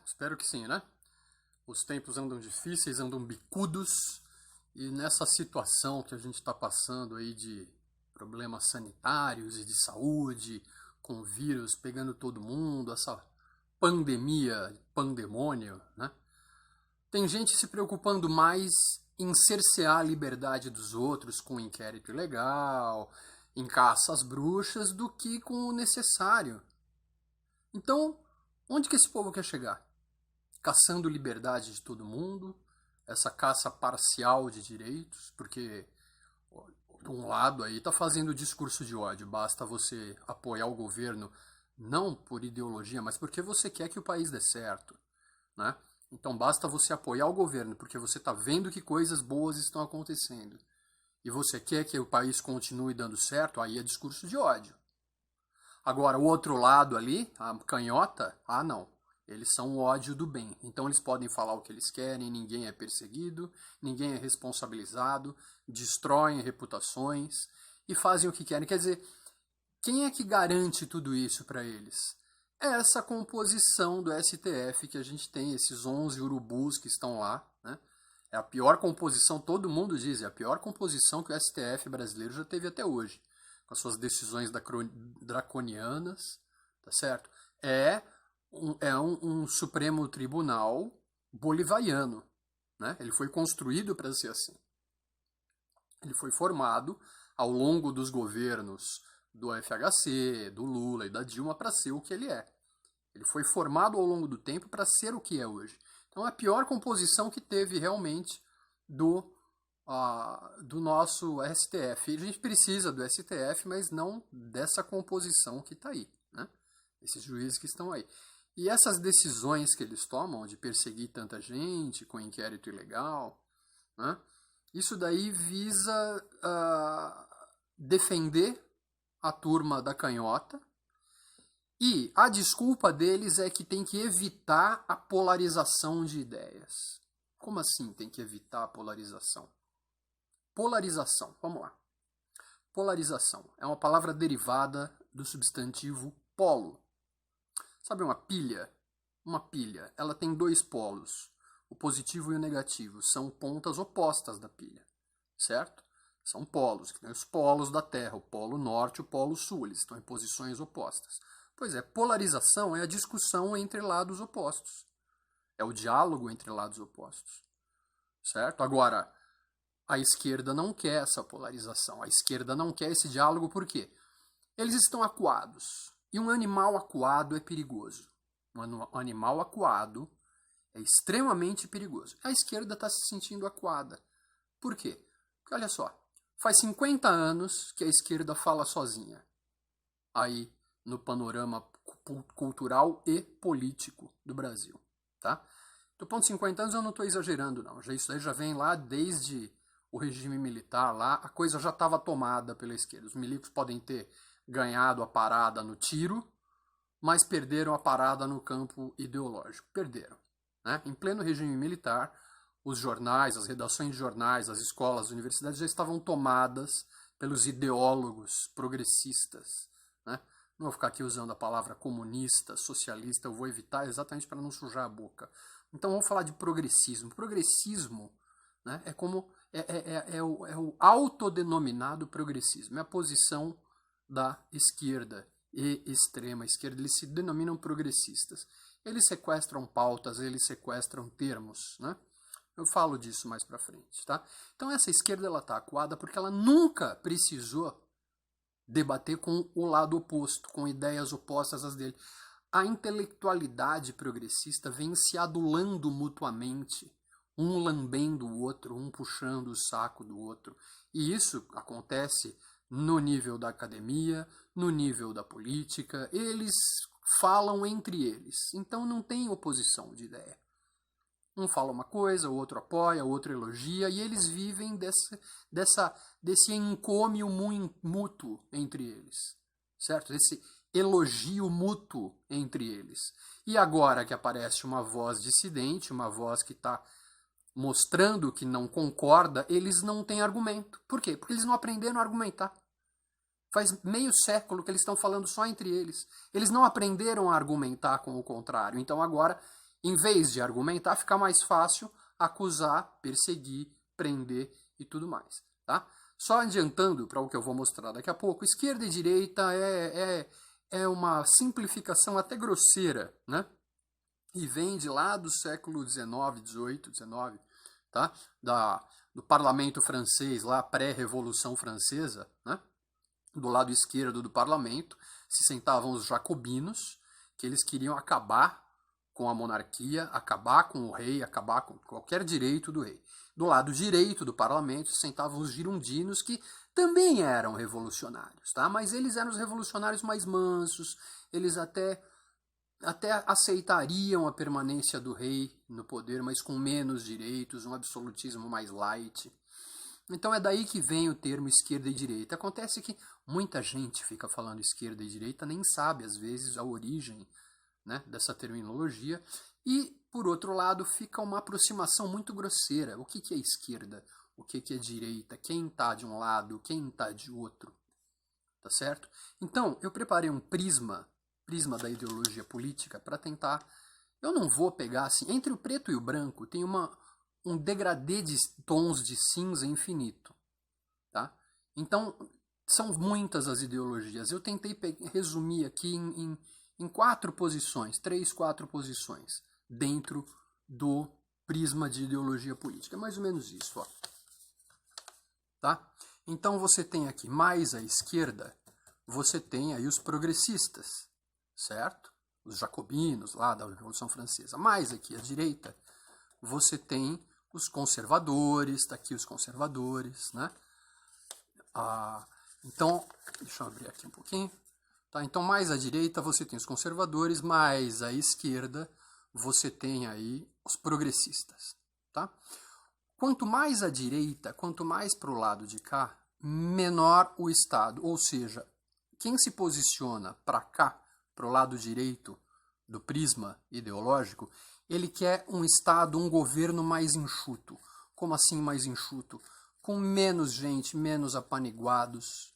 Espero que sim, né? Os tempos andam difíceis, andam bicudos, e nessa situação que a gente está passando aí de problemas sanitários e de saúde, com o vírus pegando todo mundo, essa pandemia, pandemônio, né? Tem gente se preocupando mais em cercear a liberdade dos outros com inquérito ilegal, em caça às bruxas, do que com o necessário. Então, onde que esse povo quer chegar? Caçando liberdade de todo mundo, essa caça parcial de direitos, porque de um lado aí está fazendo discurso de ódio, basta você apoiar o governo não por ideologia, mas porque você quer que o país dê certo, né? Então basta você apoiar o governo porque você está vendo que coisas boas estão acontecendo e você quer que o país continue dando certo, aí é discurso de ódio. Agora, o outro lado ali, a canhota, não. Eles são o ódio do bem. Então eles podem falar o que eles querem, ninguém é perseguido, ninguém é responsabilizado, destroem reputações e fazem o que querem. Quer dizer, quem é que garante tudo isso para eles? É essa composição do STF que a gente tem, esses 11 urubus que estão lá, né? É a pior composição, todo mundo diz, é a pior composição que o STF brasileiro já teve até hoje, com as suas decisões draconianas, tá certo? É um Supremo Tribunal bolivariano, né? Ele foi construído para ser assim. Ele foi formado ao longo dos governos do FHC, do Lula e da Dilma para ser o que ele é. Ele foi formado ao longo do tempo para ser o que é hoje. Então, é a pior composição que teve realmente do nosso STF. E a gente precisa do STF, mas não dessa composição que está aí, né? Esses juízes que estão aí. E essas decisões que eles tomam de perseguir tanta gente com inquérito ilegal, né? Isso daí visa defender a turma da canhota, e a desculpa deles é que tem que evitar a polarização de ideias. Como assim tem que evitar a polarização? Polarização, vamos lá. Polarização é uma palavra derivada do substantivo polo. Sabe uma pilha? Uma pilha, ela tem dois polos. O positivo e o negativo são pontas opostas da pilha, certo? São polos, que tem os polos da Terra, o polo norte e o polo sul, eles estão em posições opostas. Pois é, polarização é a discussão entre lados opostos. É o diálogo entre lados opostos, certo? Agora, a esquerda não quer essa polarização, a esquerda não quer esse diálogo por quê? Eles estão acuados, e um animal acuado é perigoso. Um animal acuado é extremamente perigoso. A esquerda está se sentindo acuada. Por quê? Porque olha só, faz 50 anos que a esquerda fala sozinha. Aí, no panorama cultural e político do Brasil. Tá? Do ponto de 50 anos eu não estou exagerando, não. Isso aí já vem lá desde o regime militar, lá a coisa já estava tomada pela esquerda. Os milicos podem ter ganhado a parada no tiro, mas perderam a parada no campo ideológico. Perderam. Né? Em pleno regime militar, os jornais, as redações de jornais, as escolas, as universidades já estavam tomadas pelos ideólogos progressistas. Né? Não vou ficar aqui usando a palavra comunista, socialista, eu vou evitar exatamente para não sujar a boca. Então vamos falar de progressismo. Progressismo, né, é o autodenominado progressismo, é a posição da esquerda e extrema esquerda, eles se denominam progressistas. Eles sequestram pautas, eles sequestram termos, né? Eu falo disso mais para frente, tá? Então essa esquerda ela tá acuada porque ela nunca precisou debater com o lado oposto, com ideias opostas às dele. A intelectualidade progressista vem se adulando mutuamente, um lambendo o outro, um puxando o saco do outro. E isso acontece no nível da academia, no nível da política, eles falam entre eles. Então não tem oposição de ideia. Um fala uma coisa, o outro apoia, o outro elogia, e eles vivem desse encômio mútuo entre eles, certo? Esse elogio mútuo entre eles. E agora que aparece uma voz dissidente, uma voz que está mostrando que não concorda, eles não têm argumento. Por quê? Porque eles não aprenderam a argumentar. Faz meio século que eles estão falando só entre eles. Eles não aprenderam a argumentar com o contrário. Então agora Em vez de argumentar, fica mais fácil acusar, perseguir, prender e tudo mais. Tá? Só adiantando para o que eu vou mostrar daqui a pouco, esquerda e direita é uma simplificação até grosseira, né? E vem de lá do século XIX, XVIII, XIX, tá? Do parlamento francês, lá pré-revolução francesa, né? Do lado esquerdo do parlamento se sentavam os jacobinos, que eles queriam acabar com a monarquia, acabar com o rei, acabar com qualquer direito do rei. Do lado direito do parlamento se sentavam os girondinos, que também eram revolucionários, tá? Mas eles eram os revolucionários mais mansos, eles até aceitariam a permanência do rei no poder, mas com menos direitos, um absolutismo mais light. Então é daí que vem o termo esquerda e direita. Acontece que muita gente fica falando esquerda e direita, nem sabe às vezes a origem, né, dessa terminologia, e por outro lado fica uma aproximação muito grosseira. O que é esquerda? O que é direita? Quem está de um lado? Quem está de outro? Tá certo? Então eu preparei um prisma da ideologia política para tentar. Eu não vou pegar assim, entre o preto e o branco tem um degradê de tons de cinza infinito, tá? Então são muitas as ideologias. Eu tentei resumir aqui em 4 posições, 3, 4 posições dentro do prisma de ideologia política. É mais ou menos isso, ó. Tá? Então você tem aqui mais à esquerda, você tem aí os progressistas, certo? Os jacobinos lá da Revolução Francesa. Mais aqui à direita, você tem os conservadores, está aqui os conservadores, né? Então, deixa eu abrir aqui um pouquinho. Tá? Então, mais à direita você tem os conservadores, mais à esquerda você tem aí os progressistas, tá? Quanto mais à direita, quanto mais para o lado de cá, menor o Estado. Ou seja, quem se posiciona para cá, para o lado direito do prisma ideológico, ele quer um Estado, um governo mais enxuto. Como assim mais enxuto? Com menos gente, menos apaniguados,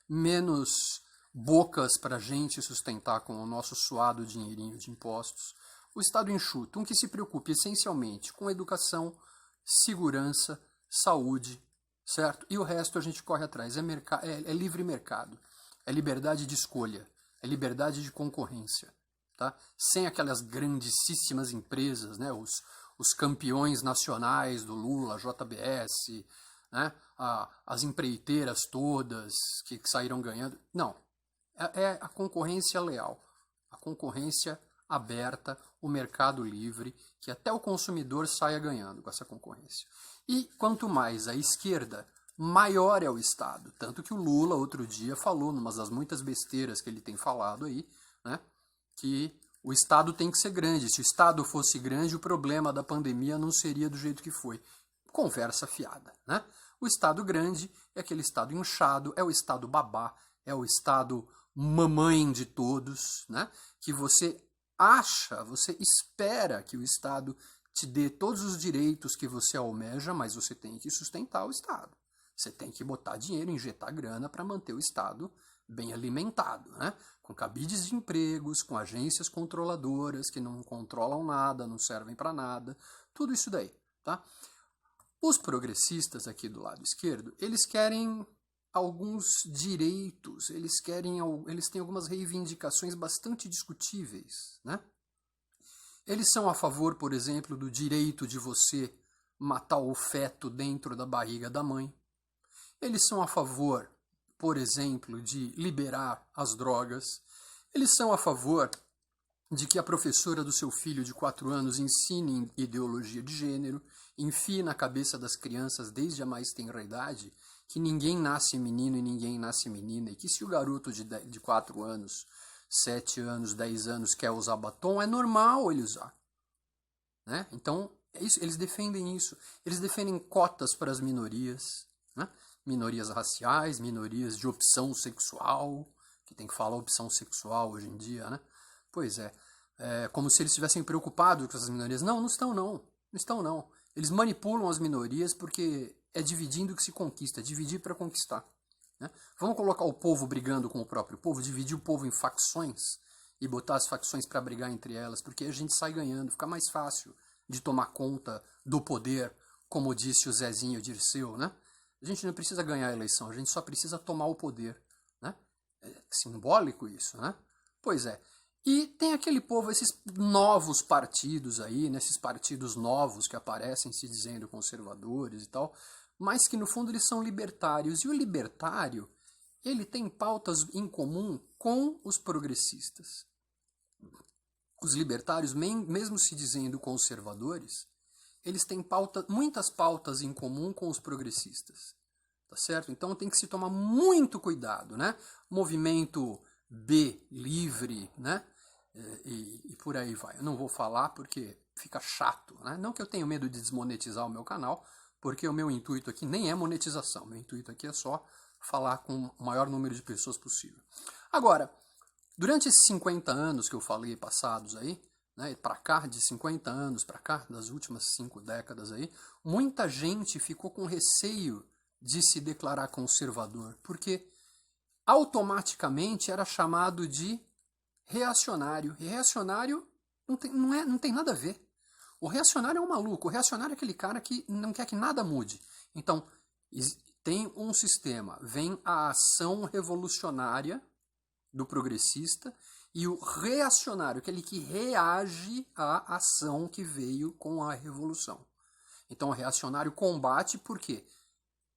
menos bocas para a gente sustentar com o nosso suado dinheirinho de impostos. O Estado enxuto, um que se preocupe essencialmente com educação, segurança, saúde, certo? E o resto a gente corre atrás. É livre mercado, é liberdade de escolha, é liberdade de concorrência, tá? Sem aquelas grandíssimas empresas, né? Os campeões nacionais do Lula, JBS, né? As empreiteiras todas que saíram ganhando. Não, é a concorrência leal, a concorrência aberta, o mercado livre, que até o consumidor saia ganhando com essa concorrência. E quanto mais à esquerda, maior é o Estado. Tanto que o Lula, outro dia, falou, numa das muitas besteiras que ele tem falado aí, né, que o Estado tem que ser grande. Se o Estado fosse grande, o problema da pandemia não seria do jeito que foi. Conversa fiada, né? O Estado grande é aquele Estado inchado, é o Estado babá, é o Estado mamãe de todos, né? Que você acha, você espera que o Estado te dê todos os direitos que você almeja, mas você tem que sustentar o Estado. Você tem que botar dinheiro, injetar grana para manter o Estado bem alimentado, né? Com cabides de empregos, com agências controladoras que não controlam nada, não servem para nada, tudo isso daí, tá? Os progressistas aqui do lado esquerdo, eles querem alguns direitos, eles têm algumas reivindicações bastante discutíveis, né? Eles são a favor, por exemplo, do direito de você matar o feto dentro da barriga da mãe. Eles são a favor, por exemplo, de liberar as drogas. Eles são a favor de que a professora do seu filho de 4 anos ensine ideologia de gênero, enfie na cabeça das crianças desde a mais tenra idade que ninguém nasce menino e ninguém nasce menina, e que se o garoto de 4 anos, 7 anos, 10 anos quer usar batom, é normal ele usar. Né? Então, eles defendem isso. Eles defendem cotas para as minorias, né? Minorias raciais, minorias de opção sexual, que tem que falar opção sexual hoje em dia, né? Pois é, como se eles estivessem preocupados com essas minorias. Não, não estão não. Não estão não. Eles manipulam as minorias porque é dividindo que se conquista, é dividir para conquistar. Né? Vamos colocar o povo brigando com o próprio povo, dividir o povo em facções e botar as facções para brigar entre elas, porque a gente sai ganhando, fica mais fácil de tomar conta do poder, como disse o Zezinho Dirceu, né? A gente não precisa ganhar a eleição, a gente só precisa tomar o poder, né? É simbólico isso, né? Pois é. E tem aquele povo, esses novos partidos aí, nesses partidos novos que aparecem se dizendo conservadores e tal, mas que no fundo eles são libertários. E o libertário, ele tem pautas em comum com os progressistas. Os libertários, mesmo se dizendo conservadores, eles têm muitas pautas em comum com os progressistas. Tá certo? Então tem que se tomar muito cuidado, né? Movimento B, livre, né? E por aí vai. Eu não vou falar porque fica chato, né? Não que eu tenha medo de desmonetizar o meu canal, porque o meu intuito aqui nem é monetização. Meu intuito aqui é só falar com o maior número de pessoas possível. Agora, durante esses 50 anos que eu falei passados aí, né, para cá, de 50 anos para cá, das últimas 5 décadas aí, muita gente ficou com receio de se declarar conservador, porque automaticamente era chamado de reacionário. E reacionário não tem nada a ver. O reacionário é um maluco. O reacionário é aquele cara que não quer que nada mude. Então, tem um sistema. Vem a ação revolucionária do progressista e o reacionário, aquele que reage à ação que veio com a revolução. Então, o reacionário combate por quê?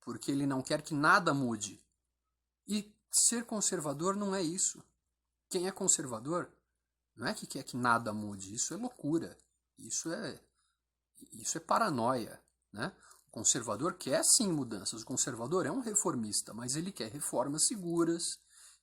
Porque ele não quer que nada mude. E ser conservador não é isso. Quem é conservador não é que quer que nada mude, isso é loucura, isso é paranoia, né? O conservador quer sim mudanças, o conservador é um reformista, mas ele quer reformas seguras,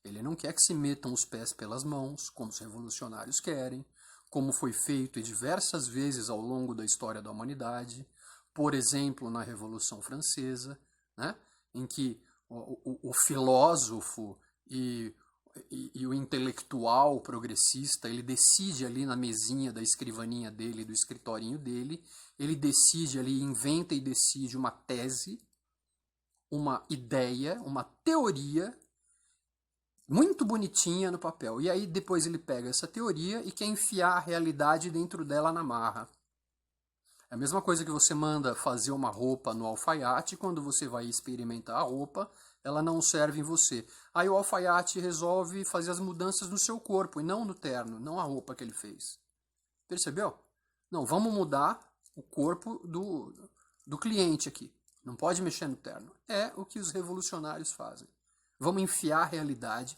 ele não quer que se metam os pés pelas mãos, como os revolucionários querem, como foi feito diversas vezes ao longo da história da humanidade, por exemplo, na Revolução Francesa, né? Em que o filósofo e o intelectual progressista, ele decide ali na mesinha da escrivaninha dele, do escritorinho dele, ele decide ali, inventa e decide uma tese, uma ideia, uma teoria muito bonitinha no papel. E aí depois ele pega essa teoria e quer enfiar a realidade dentro dela na marra. É a mesma coisa que você manda fazer uma roupa no alfaiate, quando você vai experimentar a roupa, ela não serve em você. Aí o alfaiate resolve fazer as mudanças no seu corpo e não no terno, não a roupa que ele fez. Percebeu? Não, vamos mudar o corpo do cliente aqui. Não pode mexer no terno. É o que os revolucionários fazem. Vamos enfiar a realidade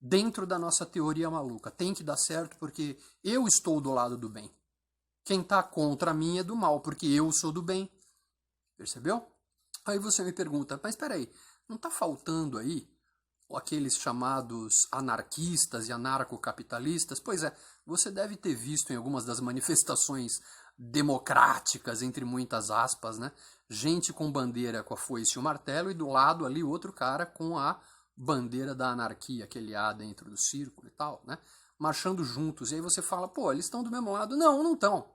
dentro da nossa teoria maluca. Tem que dar certo porque eu estou do lado do bem. Quem está contra mim é do mal, porque eu sou do bem. Percebeu? Aí você me pergunta, mas espera aí, não está faltando aí aqueles chamados anarquistas e anarcocapitalistas? Pois é, você deve ter visto em algumas das manifestações democráticas, entre muitas aspas, né? Gente com bandeira com a foice e o martelo e do lado ali outro cara com a bandeira da anarquia, aquele A dentro do círculo e tal, né? Marchando juntos. E aí você fala, pô, eles estão do mesmo lado. Não, não estão.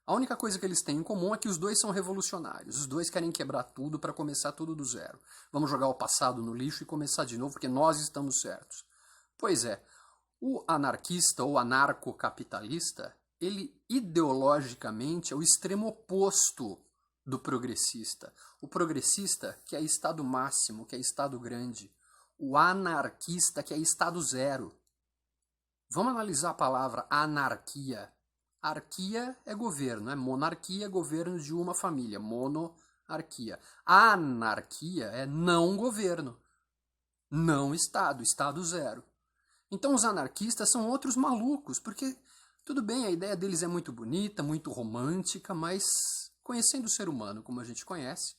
A única coisa que eles têm em comum é que os dois são revolucionários. Os dois querem quebrar tudo para começar tudo do zero. Vamos jogar o passado no lixo e começar de novo, porque nós estamos certos. Pois é, o anarquista ou anarcocapitalista, ele ideologicamente é o extremo oposto do progressista. O progressista quer estado máximo, quer estado grande. O anarquista quer estado zero. Vamos analisar a palavra anarquia. Arquia é governo, monarquia é governo de uma família, monarquia. Anarquia é não governo, não Estado, Estado zero. Então os anarquistas são outros malucos, porque tudo bem, a ideia deles é muito bonita, muito romântica, mas conhecendo o ser humano como a gente conhece,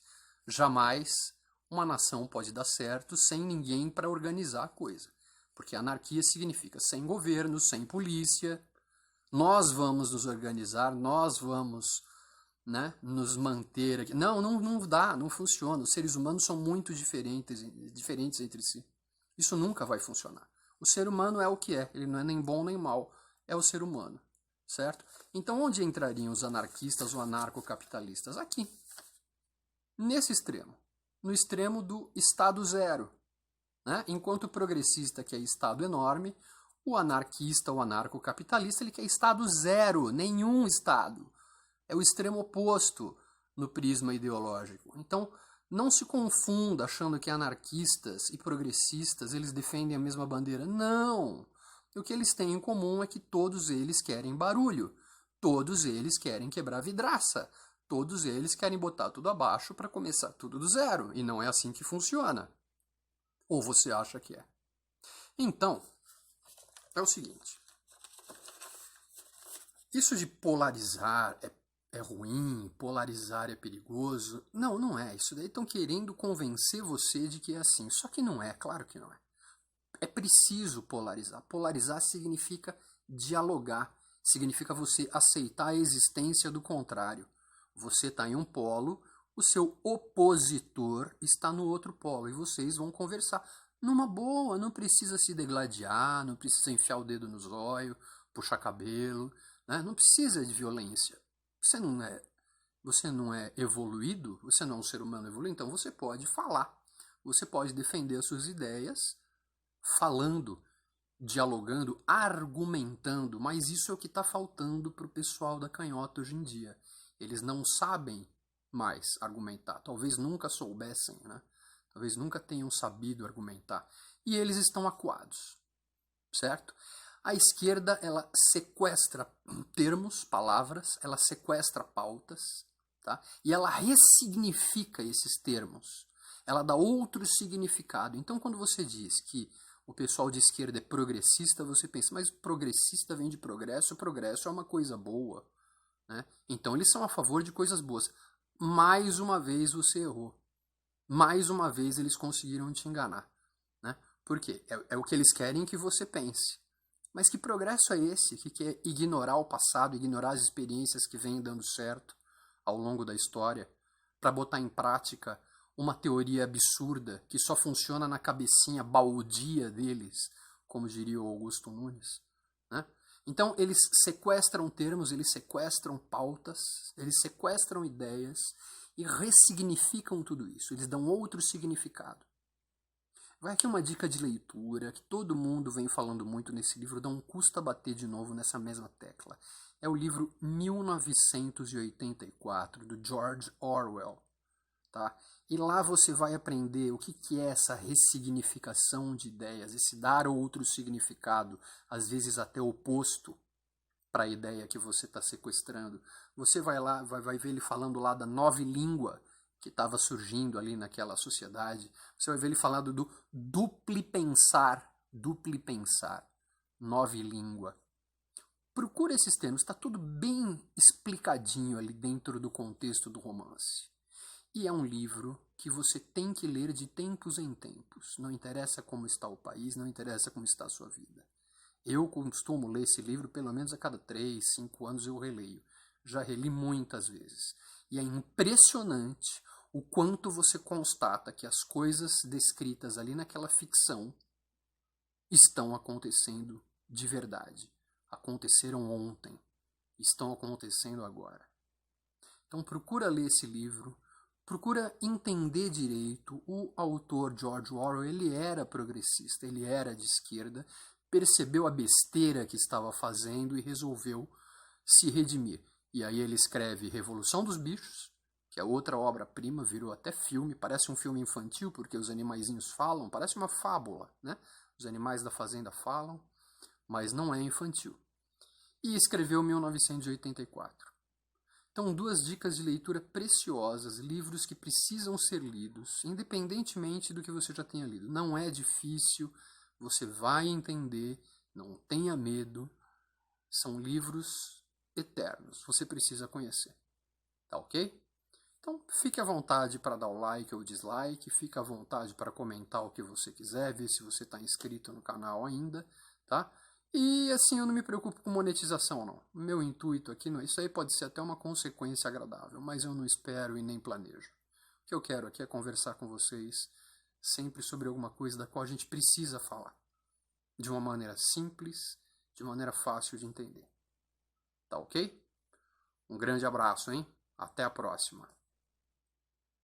jamais uma nação pode dar certo sem ninguém para organizar a coisa. Porque anarquia significa sem governo, sem polícia. Nós vamos nos organizar, nós vamos, né, nos manter aqui. Não dá, não funciona. Os seres humanos são muito diferentes entre si. Isso nunca vai funcionar. O ser humano é o que é, ele não é nem bom nem mal, é o ser humano, certo? Então onde entrariam os anarquistas ou anarcocapitalistas? Aqui, nesse extremo, no extremo do Estado zero. Né? Enquanto o progressista quer Estado enorme, O anarquista, o anarcocapitalista, ele quer Estado zero, nenhum Estado. É o extremo oposto no prisma ideológico. Então, não se confunda achando que anarquistas e progressistas eles defendem a mesma bandeira. Não! O que eles têm em comum é que todos eles querem barulho. Todos eles querem quebrar vidraça. Todos eles querem botar tudo abaixo para começar tudo do zero. E não é assim que funciona. Ou você acha que é? Então, é o seguinte. Isso de polarizar é ruim, polarizar é perigoso. Não, não é. Isso daí estão querendo convencer você de que é assim. Só que não é, claro que não é. É preciso polarizar. Polarizar significa dialogar. Significa você aceitar a existência do contrário. Você está em um polo, o seu opositor está no outro polo. E vocês vão conversar numa boa. Não precisa se degladiar, não precisa enfiar o dedo no zóio, puxar cabelo. Né? Não precisa de violência. Você não é evoluído, você não é um ser humano evoluído, então você pode falar. Você pode defender as suas ideias falando, dialogando, argumentando, mas isso é o que está faltando para o pessoal da canhota hoje em dia. Eles não sabem mais argumentar, talvez nunca soubessem, né? Talvez nunca tenham sabido argumentar. E eles estão acuados, certo? A esquerda, ela sequestra termos, palavras, ela sequestra pautas, tá? E ela ressignifica esses termos. Ela dá outro significado. Então, quando você diz que o pessoal de esquerda é progressista, você pensa, mas progressista vem de progresso é uma coisa boa. Né? Então, eles são a favor de coisas boas. Mais uma vez você errou. Mais uma vez eles conseguiram te enganar. Né? Por quê? É o que eles querem que você pense. Mas que progresso é esse que quer ignorar o passado, ignorar as experiências que vêm dando certo ao longo da história, para botar em prática uma teoria absurda que só funciona na cabecinha baldia deles, como diria o Augusto Nunes? Né? Então eles sequestram termos, eles sequestram pautas, eles sequestram ideias e ressignificam tudo isso, eles dão outro significado. Vai aqui uma dica de leitura, que todo mundo vem falando muito nesse livro, não custa bater de novo nessa mesma tecla. É o livro 1984, do George Orwell. Tá? E lá você vai aprender o que é essa ressignificação de ideias, esse dar outro significado, às vezes até oposto para a ideia que você está sequestrando. Você vai lá, vai ver ele falando lá da nova língua que estava surgindo ali naquela sociedade. Você vai ver ele falando do dupli pensar, nova língua. Procura esses termos, está tudo bem explicadinho ali dentro do contexto do romance. E é um livro que você tem que ler de tempos em tempos. Não interessa como está o país, não interessa como está a sua vida. Eu costumo ler esse livro pelo menos a cada 3, 5 anos eu releio. Já reli muitas vezes. E é impressionante o quanto você constata que as coisas descritas ali naquela ficção estão acontecendo de verdade. Aconteceram ontem. Estão acontecendo agora. Então procura ler esse livro. Procura entender direito. O autor George Orwell, ele era progressista, ele era de esquerda, percebeu a besteira que estava fazendo e resolveu se redimir. E aí ele escreve Revolução dos Bichos, que é outra obra-prima, virou até filme, parece um filme infantil porque os animaizinhos falam, parece uma fábula, né? Os animais da fazenda falam, mas não é infantil. E escreveu 1984. Então, 2 dicas de leitura preciosas, livros que precisam ser lidos, independentemente do que você já tenha lido. Não é difícil, você vai entender, não tenha medo. São livros eternos, você precisa conhecer. Tá ok? Então, fique à vontade para dar o like ou dislike, fique à vontade para comentar o que você quiser, ver se você está inscrito no canal ainda, tá? E assim eu não me preocupo com monetização, não. Meu intuito aqui, isso aí pode ser até uma consequência agradável, mas eu não espero e nem planejo. O que eu quero aqui é conversar com vocês sempre sobre alguma coisa da qual a gente precisa falar. De uma maneira simples, de maneira fácil de entender. Tá ok? Um grande abraço, hein? Até a próxima.